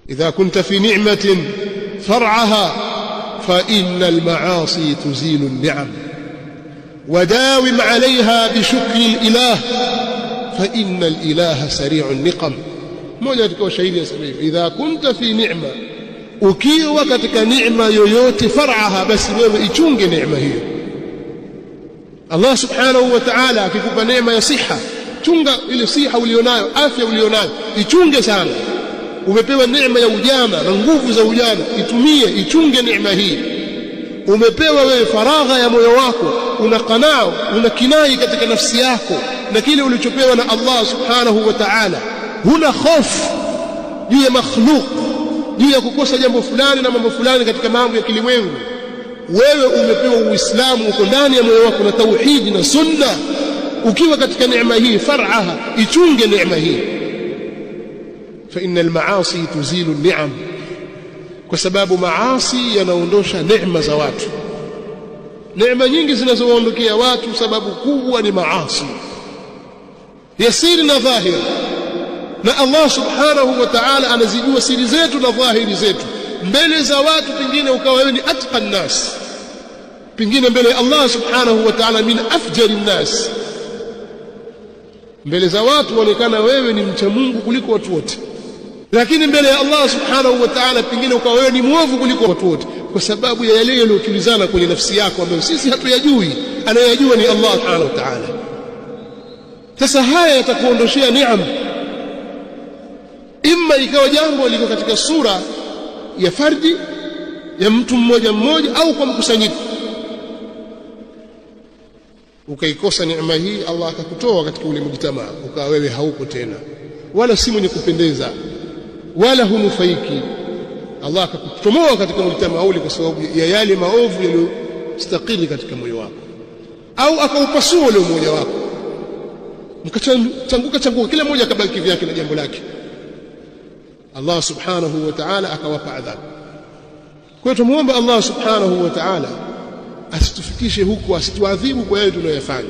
إذا كنت في نعمة فرعها فإن المعاصي تزيل النعم، وداوم عليها بشكر الإله فإن الإله سريع النقم. moja katika washairi yasema hivi, idha kunta fi ni'ma, ukiwa katika neema yoyote, far'aha, basi wewe ichunge neema hiyo. Allah subhanahu wa ta'ala akikupa neema ya siha, chunga ile siha ulionayo, afya ulionayo, ichunge sana. Umepewa neema ya ujana na nguvu za ujana, itumie, ichunge neema hii. Umepewa wewe faragha ya moyo wako, una qanao, una kinai katika nafsi yako na kile ulichopewa na Allah subhanahu wa ta'ala. Huna hofu juu ya makhluk, juu ya kukosa jambo fulani na mambo fulani katika mambo ya kilimwengu. Wewe umepewa Uislamu, uko ndani ya moyo wako na tauhidi na sunna. Ukiwa katika neema hii, far'aha, ichunge neema hii. Fa innal maasi tuzilu ni'am, kwa sababu maasi yanaondosha neema za watu. Neema nyingi zinazowaondokea watu, sababu kubwa ni maasi ya siri na dhahiri, na Allah subhanahu wa ta'ala anazijua siri zetu na dhahiri zetu. Mbele za watu pengine ukawa wewe ni atqan nas, pengine mbele ya Allah subhanahu wa ta'ala min afjari nas. Mbele za watu waonekana wewe ni mcha Mungu kuliko watu wote, lakini mbele ya Allah subhanahu wa ta'ala pengine ukawa wewe ni mwovu kuliko watu wote, kwa sababu ya yale yaliyotulizana kwenye nafsi yako ambayo sisi hatuyajui. Anayajua ni Allah subhanahu wa ta'ala. Sasa haya yatakuondoshea neema. Imma ikawa jambo liko katika sura ya fardi ya mtu mmoja mmoja, au kwa mkusanyiko, ukaikosa neema hii, Allah akakutoa katika ule mjitamaa, ukawa wewe hauko tena, wala si mwenye kupendeza, wala hunufaiki. Allah akakutomoa katika mjitamaa ule kwa sababu ya yale maovu yaliyostakili katika moyo wako, au akaupasua ule umoja wako, mkachanguka kila mmoja akabaki vyake na jambo lake. Allah subhanahu wa ta'ala akawapa adhabu. Kwa hiyo tumuombe Allah subhanahu wa ta'ala asitufikishe huko, asituadhibu kwa yale tunayofanya.